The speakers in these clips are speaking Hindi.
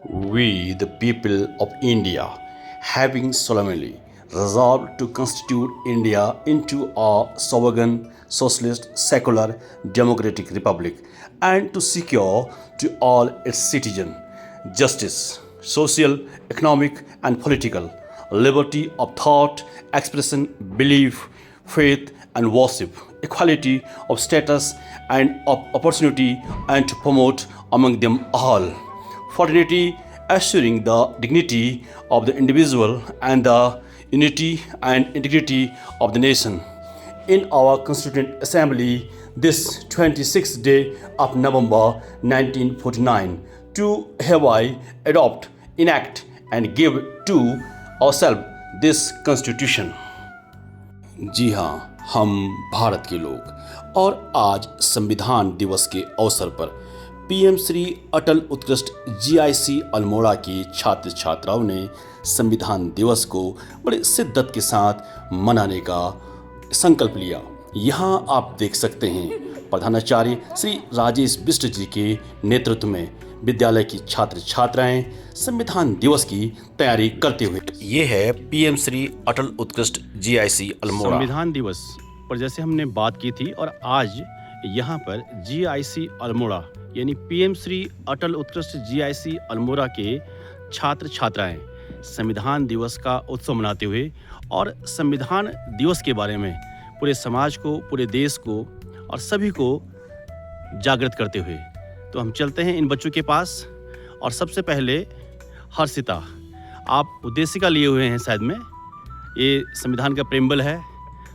We, the people of India, having solemnly resolved to constitute India into a sovereign, socialist, secular, democratic republic, and to secure to all its citizens justice, social, economic, and political, liberty of thought, expression, belief, faith, and worship, equality of status and of opportunity, and to promote among them all fraternity, assuring the dignity of the individual and the unity and integrity of the nation. In our Constituent Assembly, this 26th day of November 1949, to hereby adopt, enact, and give to ourselves this Constitution. जी हाँ, हम भारत के लोग और आज संविधान दिवस के अवसर पर पीएम श्री अटल उत्कृष्ट जीआईसी अल्मोड़ा की छात्र छात्राओं ने संविधान दिवस को बड़े शिद्दत के साथ मनाने का संकल्प लिया। यहाँ आप देख सकते हैं प्रधानाचार्य श्री राजेश बिष्ट जी के नेतृत्व में विद्यालय की छात्र छात्राएं संविधान दिवस की तैयारी करते हुए। ये है पीएम श्री अटल उत्कृष्ट जीआईसी अल्मोड़ा। संविधान दिवस पर जैसे हमने बात की थी और आज यहाँ पर जीआईसी अल्मोड़ा यानी पीएम श्री अटल उत्कृष्ट जीआईसी अल्मोड़ा के छात्र छात्राएं संविधान दिवस का उत्सव मनाते हुए और संविधान दिवस के बारे में पूरे समाज को, पूरे देश को और सभी को जागृत करते हुए। तो हम चलते हैं इन बच्चों के पास और सबसे पहले हर्षिता, आप उद्देशिका लिए हुए हैं शायद में, ये संविधान का प्रेम्बल है,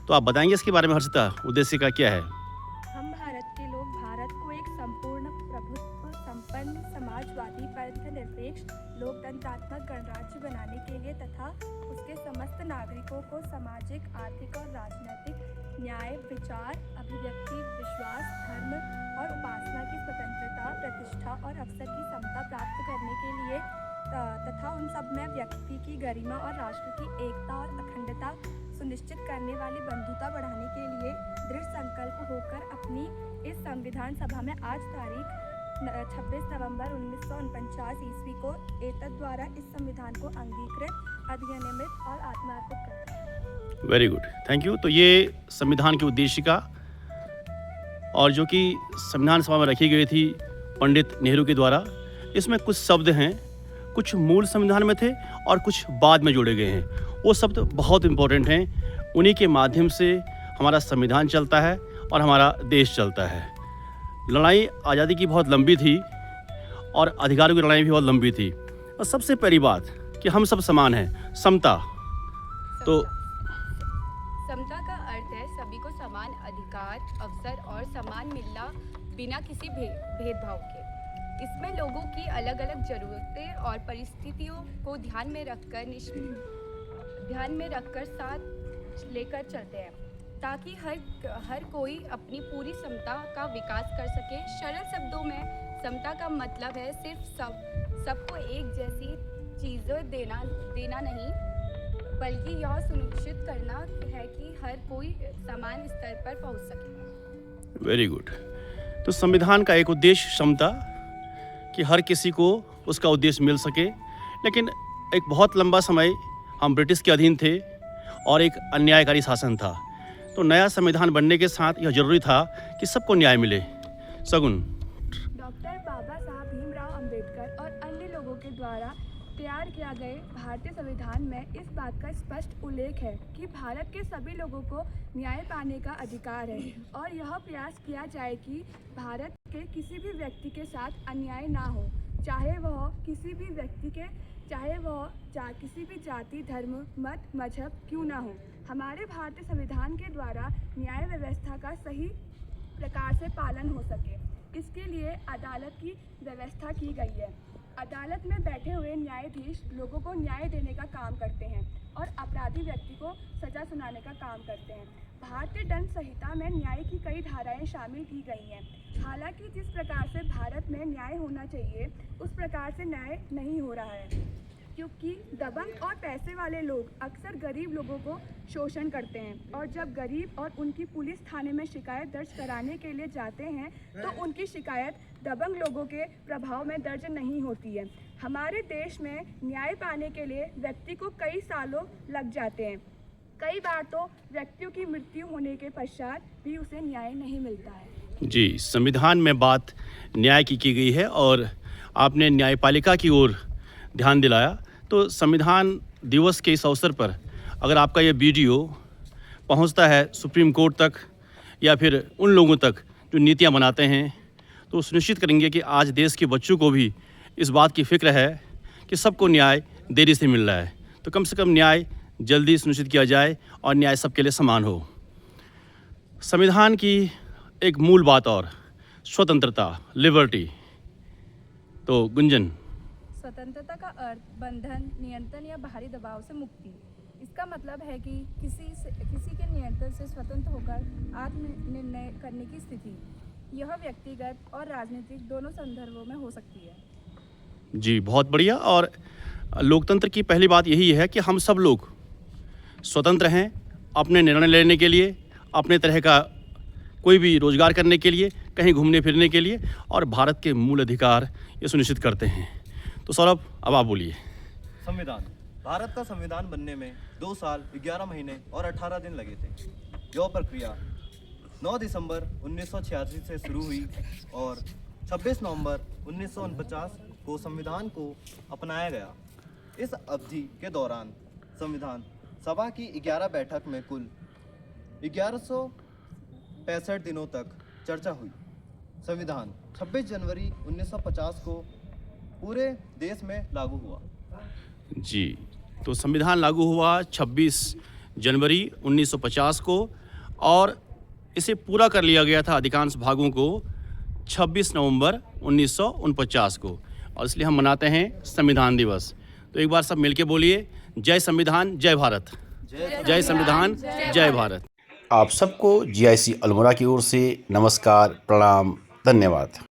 तो आप बताएंगे इसके बारे में। हर्षिता, उद्देशिका क्या है? हम भारत के लोग भारत को एक संपूर्ण प्रभुत्व संपन्न समाजवादी धर्मनिरपेक्ष लोकतंत्रात्मक गणराज्य बनाने के लिए तथा उसके समस्त नागरिकों को सामाजिक, आर्थिक और राजनीतिक न्याय, विचार, अभिव्यक्ति, विश्वास, धर्म और उपासना की स्वतंत्रता, प्रतिष्ठा और अवसर की समता प्राप्त करने के लिए तथा उन सब में व्यक्ति की गरिमा और राष्ट्र की एकता और अखंडता सुनिश्चित करने वाली बंधुता बढ़ाने के लिए दृढ़ संकल्प होकर अपनी इस संविधान सभा में आज तारीख 26 नवंबर 1949 ईस्वी को एतद द्वारा इस संविधान को अंगीकृत, अधिनियमित और आत्मार्पित करते हैं। Very good, thank you. तो ये संविधान की उद्देशिका और जो कि संविधान सभा में रखी गई थी पंडित नेहरू के द्वारा, इसमें कुछ शब्द हैं, कुछ मूल संविधान में थे और कुछ बाद में जोड़े गए हैं। वो शब्द बहुत इम्पोर्टेंट हैं, उन्हीं के माध्यम से हमारा संविधान चलता है और हमारा देश चलता है। लड़ाई आज़ादी की बहुत लंबी थी और अधिकारों की लड़ाई भी बहुत लंबी थी। और सबसे पहली बात कि हम सब समान हैं, समता। तो समता का अर्थ है सभी को समान अधिकार, अवसर और समान मिलना बिना किसी भेदभाव के। इसमें लोगों की अलग अलग ज़रूरतें और परिस्थितियों को ध्यान में रखकर साथ लेकर चलते हैं ताकि हर कोई अपनी पूरी क्षमता का विकास कर सके। सरल शब्दों में समता का मतलब है सिर्फ सबको एक जैसी चीज़ें देना नहीं, बल्कि यह सुनिश्चित करना है कि हर कोई समान स्तर पर पहुंच सके। Very good. तो संविधान का एक उद्देश्य समता, कि हर किसी को उसका उद्देश्य मिल सके। लेकिन एक बहुत लंबा समय हम ब्रिटिश के अधीन थे और एक अन्यायकारी शासन था। तो नया संविधान बनने के साथ यह जरूरी था कि सबको न्याय मिले। सगुन, डॉक्टर बाबा साहब भीमराव अंबेडकर और अन्य लोगों के द्वारा तैयार किया गए भारतीय संविधान में इस बात का स्पष्ट उल्लेख है कि भारत के सभी लोगों को न्याय पाने का अधिकार है और यह प्रयास किया जाए कि भारत के किसी भी व्यक्ति के साथ अन्याय ना हो, चाहे वह किसी भी जाति, धर्म, मत, मजहब क्यों ना हो। हमारे भारतीय संविधान के द्वारा न्याय व्यवस्था का सही प्रकार से पालन हो सके, इसके लिए अदालत की व्यवस्था की गई है। अदालत में बैठे हुए न्यायाधीश लोगों को न्याय देने का काम करते हैं और अपराधी व्यक्ति को सजा सुनाने का काम करते हैं। भारतीय दंड संहिता में न्याय की कई धाराएं शामिल की गई हैं। हालांकि जिस प्रकार से भारत में न्याय होना चाहिए उस प्रकार से न्याय नहीं हो रहा है, क्योंकि दबंग और पैसे वाले लोग अक्सर गरीब लोगों को शोषण करते हैं और जब गरीब और उनकी पुलिस थाने में शिकायत दर्ज कराने के लिए जाते हैं तो उनकी शिकायत दबंग लोगों के प्रभाव में दर्ज नहीं होती है। हमारे देश में न्याय पाने के लिए व्यक्ति को कई सालों लग जाते हैं। कई बार तो व्यक्तियों की मृत्यु होने के पश्चात भी उसे न्याय नहीं मिलता है। जी, संविधान में बात न्याय की गई है और आपने न्यायपालिका की ओर ध्यान दिलाया। तो संविधान दिवस के इस अवसर पर अगर आपका ये वीडियो पहुंचता है सुप्रीम कोर्ट तक या फिर उन लोगों तक जो नीतियां बनाते हैं, तो सुनिश्चित करेंगे कि आज देश के बच्चों को भी इस बात की फ़िक्र है कि सबको न्याय देरी से मिल रहा है, तो कम से कम न्याय जल्दी सुनिश्चित किया जाए और न्याय सबके लिए समान हो। संविधान की एक मूल बात और स्वतंत्रता, लिबर्टी। तो गुंजन। स्वतंत्रता का अर्थ बंधन, नियंत्रण या बाहरी दबाव से मुक्ति। इसका मतलब है कि किसी के नियंत्रण से स्वतंत्र होकर आत्मनिर्णय करने की स्थिति। यह व्यक्तिगत और राजनीतिक दोनों संदर्भों में हो सकती है। जी, बहुत बढ़िया। और लोकतंत्र की पहली बात यही है कि हम सब लोग स्वतंत्र हैं अपने निर्णय लेने के लिए, अपने तरह का कोई भी रोजगार करने के लिए, कहीं घूमने फिरने के लिए, और भारत के मूल अधिकार ये सुनिश्चित करते हैं। तो सौरभ, अब आप बोलिए। संविधान। भारत का संविधान बनने में 2 साल 11 महीने और 18 दिन लगे थे। यह प्रक्रिया 9 दिसंबर 1986 से शुरू हुई और 26 नवंबर 1949 को संविधान को अपनाया गया। इस अवधि के दौरान संविधान सभा की 11 बैठक में कुल 1165 दिनों तक चर्चा हुई। संविधान 26 जनवरी 1950 को पूरे देश में लागू हुआ। जी, तो संविधान लागू हुआ 26 जनवरी 1950 को और इसे पूरा कर लिया गया था अधिकांश भागों को 26 नवंबर 1949 को, और इसलिए हम मनाते हैं संविधान दिवस। तो एक बार सब मिलके बोलिए, जय संविधान, जय भारत। जय संविधान, जय भारत। आप सबको GIC अल्मोड़ा की ओर से नमस्कार, प्रणाम, धन्यवाद।